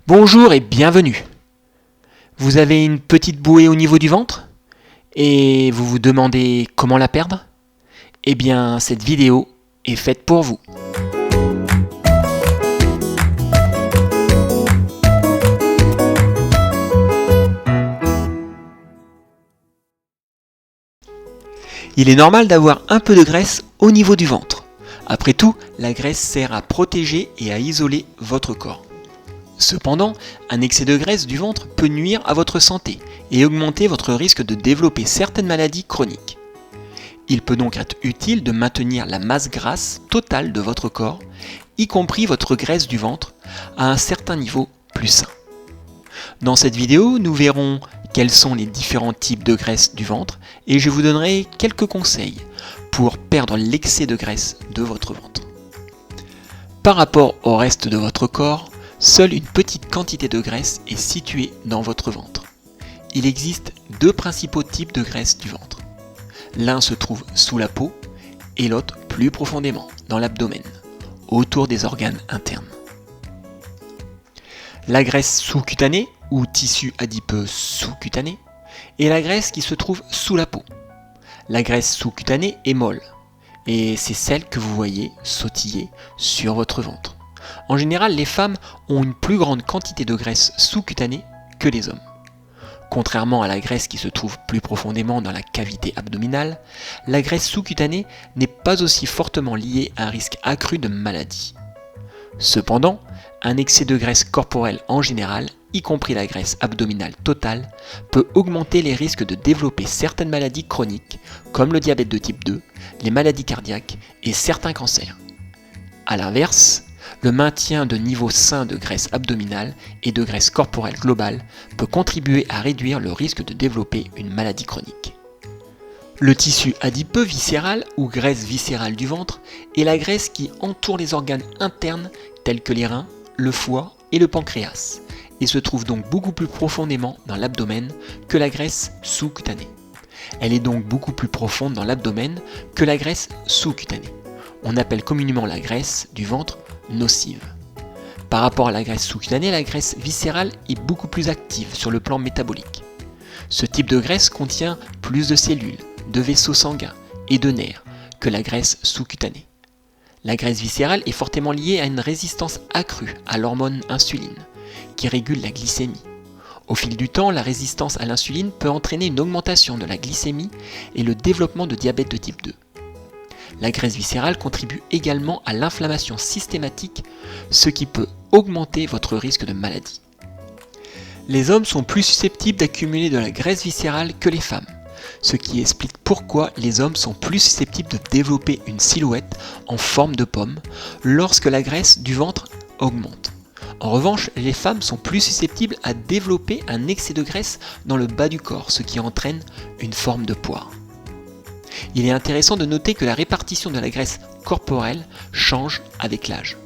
Bonjour et bienvenue. Vous avez une petite bouée au niveau du ventre et vous vous demandez comment la perdre? Eh bien, cette vidéo est faite pour vous. Il est normal d'avoir un peu de graisse au niveau du ventre. Après tout, la graisse sert à protéger et à isoler votre corps. Cependant, un excès de graisse du ventre peut nuire à votre santé et augmenter votre risque de développer certaines maladies chroniques. Il peut donc être utile de maintenir la masse grasse totale de votre corps, y compris votre graisse du ventre, à un certain niveau plus sain. Dans cette vidéo, nous verrons quels sont les différents types de graisse du ventre et je vous donnerai quelques conseils pour perdre l'excès de graisse de votre ventre. Par rapport au reste de votre corps, seule une petite quantité de graisse est située dans votre ventre. Il existe deux principaux types de graisse du ventre. L'un se trouve sous la peau et l'autre plus profondément, dans l'abdomen, autour des organes internes. La graisse sous-cutanée ou tissu adipeux sous-cutané est la graisse qui se trouve sous la peau. La graisse sous-cutanée est molle et c'est celle que vous voyez sautiller sur votre ventre. En général, les femmes ont une plus grande quantité de graisse sous-cutanée que les hommes. Contrairement à la graisse qui se trouve plus profondément dans la cavité abdominale, la graisse sous-cutanée n'est pas aussi fortement liée à un risque accru de maladie. Cependant, un excès de graisse corporelle en général, y compris la graisse abdominale totale, peut augmenter les risques de développer certaines maladies chroniques, comme le diabète de type 2, les maladies cardiaques et certains cancers. A l'inverse, le maintien de niveaux sains de graisse abdominale et de graisse corporelle globale peut contribuer à réduire le risque de développer une maladie chronique. Le tissu adipeux viscéral ou graisse viscérale du ventre est la graisse qui entoure les organes internes tels que les reins, le foie et le pancréas et se trouve donc beaucoup plus profondément dans l'abdomen que la graisse sous-cutanée. Elle est donc beaucoup plus profonde dans l'abdomen que la graisse sous-cutanée. On appelle communément la graisse du ventre nocive. Par rapport à la graisse sous-cutanée, la graisse viscérale est beaucoup plus active sur le plan métabolique. Ce type de graisse contient plus de cellules, de vaisseaux sanguins et de nerfs que la graisse sous-cutanée. La graisse viscérale est fortement liée à une résistance accrue à l'hormone insuline, qui régule la glycémie. Au fil du temps, la résistance à l'insuline peut entraîner une augmentation de la glycémie et le développement de diabète de type 2. La graisse viscérale contribue également à l'inflammation systématique, ce qui peut augmenter votre risque de maladie. Les hommes sont plus susceptibles d'accumuler de la graisse viscérale que les femmes, ce qui explique pourquoi les hommes sont plus susceptibles de développer une silhouette en forme de pomme lorsque la graisse du ventre augmente. En revanche, les femmes sont plus susceptibles à développer un excès de graisse dans le bas du corps, ce qui entraîne une forme de poire. Il est intéressant de noter que la répartition de la graisse corporelle change avec l'âge.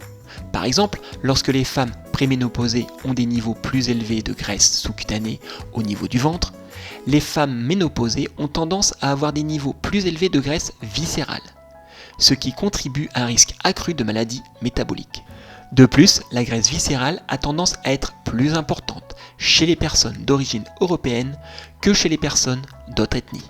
Par exemple, lorsque les femmes préménopausées ont des niveaux plus élevés de graisse sous-cutanée au niveau du ventre, les femmes ménopausées ont tendance à avoir des niveaux plus élevés de graisse viscérale, ce qui contribue à un risque accru de maladies métaboliques. De plus, la graisse viscérale a tendance à être plus importante chez les personnes d'origine européenne que chez les personnes d'autres ethnies.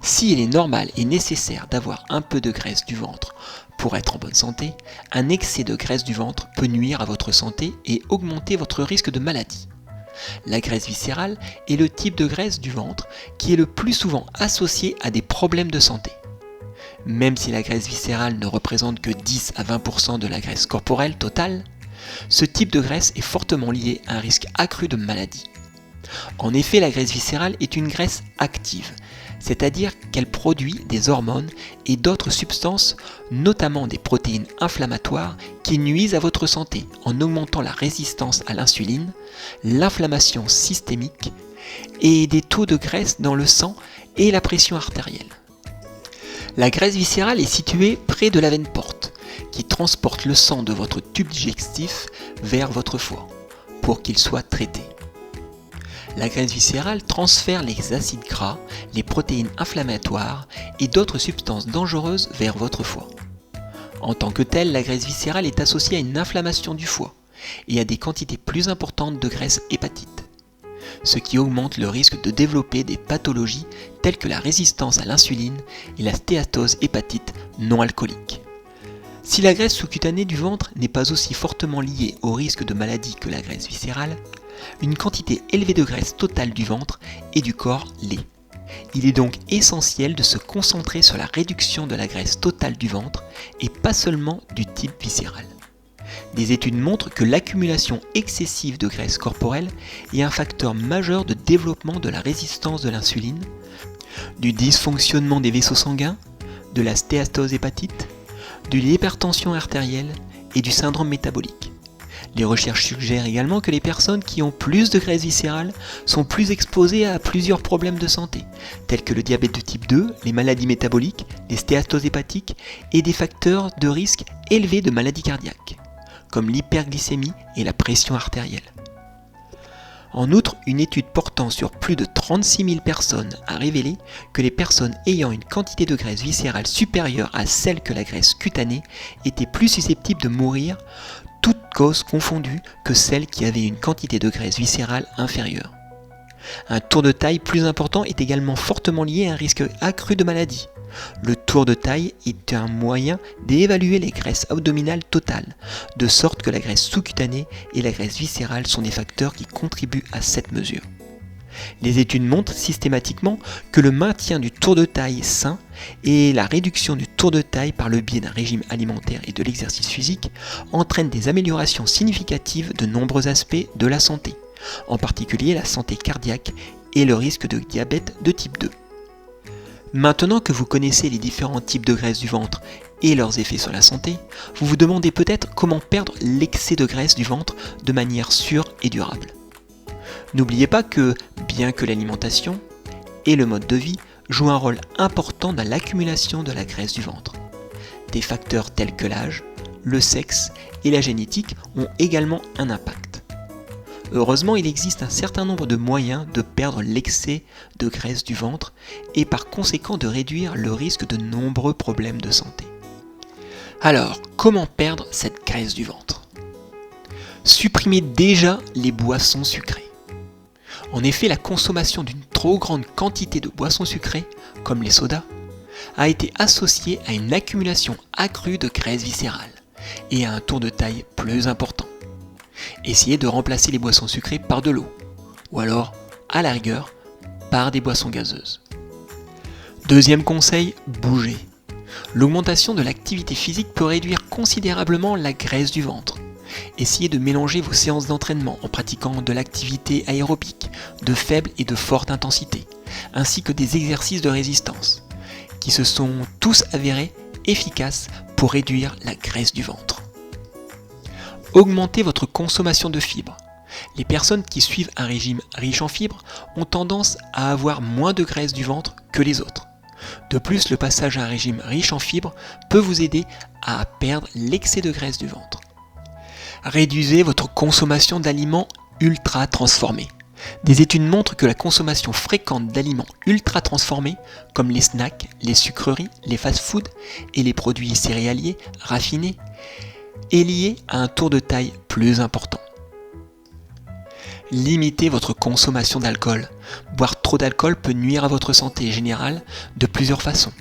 S'il est normal et nécessaire d'avoir un peu de graisse du ventre pour être en bonne santé, un excès de graisse du ventre peut nuire à votre santé et augmenter votre risque de maladie. La graisse viscérale est le type de graisse du ventre qui est le plus souvent associé à des problèmes de santé. Même si la graisse viscérale ne représente que 10 à 20% de la graisse corporelle totale, ce type de graisse est fortement lié à un risque accru de maladie. En effet, la graisse viscérale est une graisse active, c'est-à-dire qu'elle produit des hormones et d'autres substances, notamment des protéines inflammatoires, qui nuisent à votre santé en augmentant la résistance à l'insuline, l'inflammation systémique et des taux de graisse dans le sang et la pression artérielle. La graisse viscérale est située près de la veine porte, qui transporte le sang de votre tube digestif vers votre foie, pour qu'il soit traité. La graisse viscérale transfère les acides gras, les protéines inflammatoires et d'autres substances dangereuses vers votre foie. En tant que telle, la graisse viscérale est associée à une inflammation du foie et à des quantités plus importantes de graisse hépatite, ce qui augmente le risque de développer des pathologies telles que la résistance à l'insuline et la stéatose hépatite non alcoolique. Si la graisse sous-cutanée du ventre n'est pas aussi fortement liée au risque de maladie que la graisse viscérale, une quantité élevée de graisse totale du ventre et du corps l'est. Il est donc essentiel de se concentrer sur la réduction de la graisse totale du ventre et pas seulement du type viscéral. Des études montrent que l'accumulation excessive de graisse corporelle est un facteur majeur de développement de la résistance de l'insuline, du dysfonctionnement des vaisseaux sanguins, de la stéatose hépatite, de l'hypertension artérielle et du syndrome métabolique. Les recherches suggèrent également que les personnes qui ont plus de graisse viscérale sont plus exposées à plusieurs problèmes de santé, tels que le diabète de type 2, les maladies métaboliques, les stéatoses hépatiques et des facteurs de risque élevés de maladies cardiaques, comme l'hyperglycémie et la pression artérielle. En outre, une étude portant sur plus de 36 000 personnes a révélé que les personnes ayant une quantité de graisse viscérale supérieure à celle que la graisse cutanée étaient plus susceptibles de mourir, toutes causes confondues, que celles qui avaient une quantité de graisse viscérale inférieure. Un tour de taille plus important est également fortement lié à un risque accru de maladie. Le tour de taille est un moyen d'évaluer les graisses abdominales totales, de sorte que la graisse sous-cutanée et la graisse viscérale sont des facteurs qui contribuent à cette mesure. Les études montrent systématiquement que le maintien du tour de taille sain et la réduction du tour de taille par le biais d'un régime alimentaire et de l'exercice physique entraînent des améliorations significatives de nombreux aspects de la santé, en particulier la santé cardiaque et le risque de diabète de type 2. Maintenant que vous connaissez les différents types de graisse du ventre et leurs effets sur la santé, vous vous demandez peut-être comment perdre l'excès de graisse du ventre de manière sûre et durable. N'oubliez pas que, bien que l'alimentation et le mode de vie jouent un rôle important dans l'accumulation de la graisse du ventre, des facteurs tels que l'âge, le sexe et la génétique ont également un impact. Heureusement, il existe un certain nombre de moyens de perdre l'excès de graisse du ventre et par conséquent de réduire le risque de nombreux problèmes de santé. Alors, comment perdre cette graisse du ventre ? Supprimez déjà les boissons sucrées. En effet, la consommation d'une trop grande quantité de boissons sucrées, comme les sodas, a été associée à une accumulation accrue de graisse viscérale et à un tour de taille plus important. Essayez de remplacer les boissons sucrées par de l'eau, ou alors, à la rigueur, par des boissons gazeuses. Deuxième conseil, bougez. L'augmentation de l'activité physique peut réduire considérablement la graisse du ventre. Essayez de mélanger vos séances d'entraînement en pratiquant de l'activité aérobique, de faible et de forte intensité, ainsi que des exercices de résistance, qui se sont tous avérés efficaces pour réduire la graisse du ventre. Augmentez votre consommation de fibres. Les personnes qui suivent un régime riche en fibres ont tendance à avoir moins de graisse du ventre que les autres. De plus, le passage à un régime riche en fibres peut vous aider à perdre l'excès de graisse du ventre. Réduisez votre consommation d'aliments ultra transformés. Des études montrent que la consommation fréquente d'aliments ultra transformés, comme les snacks, les sucreries, les fast-foods et les produits céréaliers raffinés, est liée à un tour de taille plus important. Limitez votre consommation d'alcool. Boire trop d'alcool peut nuire à votre santé générale de plusieurs façons,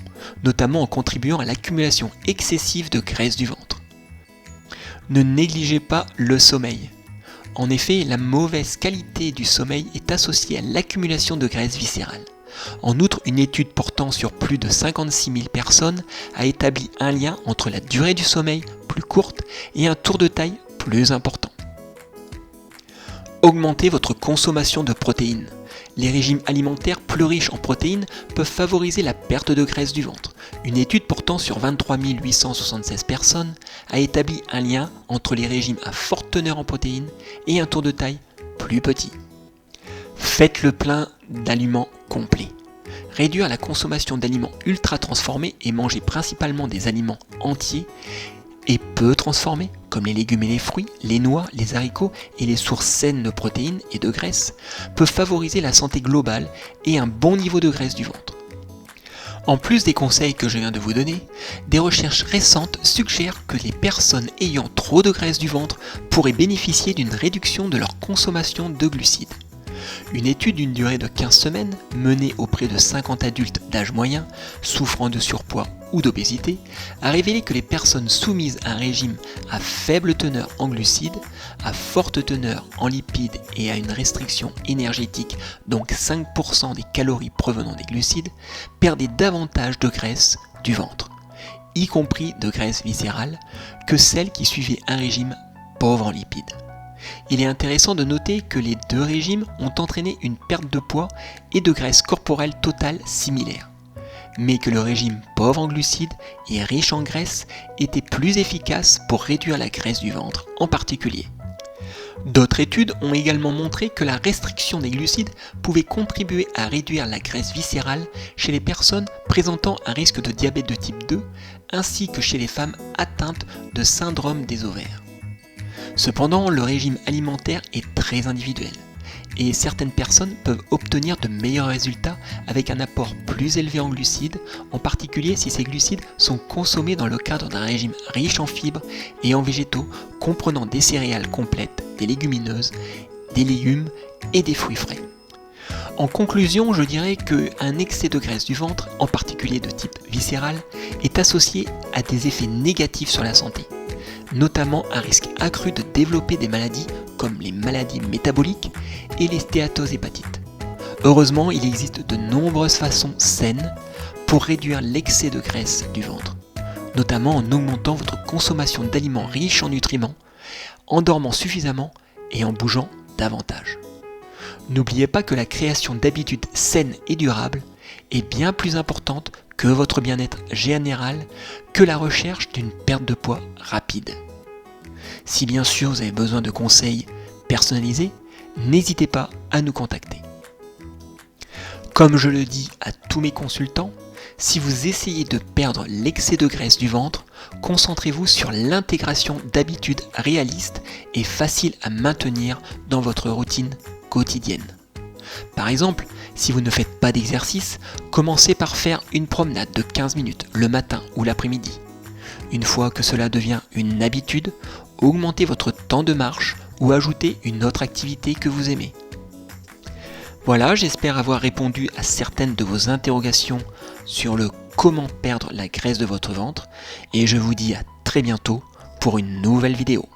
notamment en contribuant à l'accumulation excessive de graisse du ventre. Ne négligez pas le sommeil. En effet, la mauvaise qualité du sommeil est associée à l'accumulation de graisse viscérale. En outre, une étude portant sur plus de 56 000 personnes a établi un lien entre la durée du sommeil plus courte et un tour de taille plus important. Augmentez votre consommation de protéines. Les régimes alimentaires plus riches en protéines peuvent favoriser la perte de graisse du ventre. Une étude portant sur 23 876 personnes a établi un lien entre les régimes à forte teneur en protéines et un tour de taille plus petit. Faites le plein d'aliments complets. Réduire la consommation d'aliments ultra transformés et manger principalement des aliments entiers et peu transformés, comme les légumes et les fruits, les noix, les haricots et les sources saines de protéines et de graisse, peuvent favoriser la santé globale et un bon niveau de graisse du ventre. En plus des conseils que je viens de vous donner, des recherches récentes suggèrent que les personnes ayant trop de graisse du ventre pourraient bénéficier d'une réduction de leur consommation de glucides. Une étude d'une durée de 15 semaines, menée auprès de 50 adultes d'âge moyen, souffrant de surpoids ou d'obésité, a révélé que les personnes soumises à un régime à faible teneur en glucides, à forte teneur en lipides et à une restriction énergétique, donc 5% des calories provenant des glucides, perdaient davantage de graisse du ventre, y compris de graisse viscérale, que celles qui suivaient un régime pauvre en lipides. Il est intéressant de noter que les deux régimes ont entraîné une perte de poids et de graisse corporelle totale similaire, mais que le régime pauvre en glucides et riche en graisse était plus efficace pour réduire la graisse du ventre en particulier. D'autres études ont également montré que la restriction des glucides pouvait contribuer à réduire la graisse viscérale chez les personnes présentant un risque de diabète de type 2 ainsi que chez les femmes atteintes de syndrome des ovaires. Cependant, le régime alimentaire est très individuel et certaines personnes peuvent obtenir de meilleurs résultats avec un apport plus élevé en glucides, en particulier si ces glucides sont consommés dans le cadre d'un régime riche en fibres et en végétaux comprenant des céréales complètes, des légumineuses, des légumes et des fruits frais. En conclusion, je dirais qu'un excès de graisse du ventre, en particulier de type viscéral, est associé à des effets négatifs sur la santé, notamment un risque accru de développer des maladies comme les maladies métaboliques et les stéatose-hépatites. Heureusement, il existe de nombreuses façons saines pour réduire l'excès de graisse du ventre, notamment en augmentant votre consommation d'aliments riches en nutriments, en dormant suffisamment et en bougeant davantage. N'oubliez pas que la création d'habitudes saines et durables est bien plus importante que votre bien-être général, que la recherche d'une perte de poids rapide. Si bien sûr vous avez besoin de conseils personnalisés, n'hésitez pas à nous contacter. Comme je le dis à tous mes consultants, si vous essayez de perdre l'excès de graisse du ventre, concentrez-vous sur l'intégration d'habitudes réalistes et faciles à maintenir dans votre routine quotidienne. Par exemple, si vous ne faites pas d'exercice, commencez par faire une promenade de 15 minutes le matin ou l'après-midi. Une fois que cela devient une habitude, augmentez votre temps de marche ou ajoutez une autre activité que vous aimez. Voilà, j'espère avoir répondu à certaines de vos interrogations sur le comment perdre la graisse de votre ventre et je vous dis à très bientôt pour une nouvelle vidéo.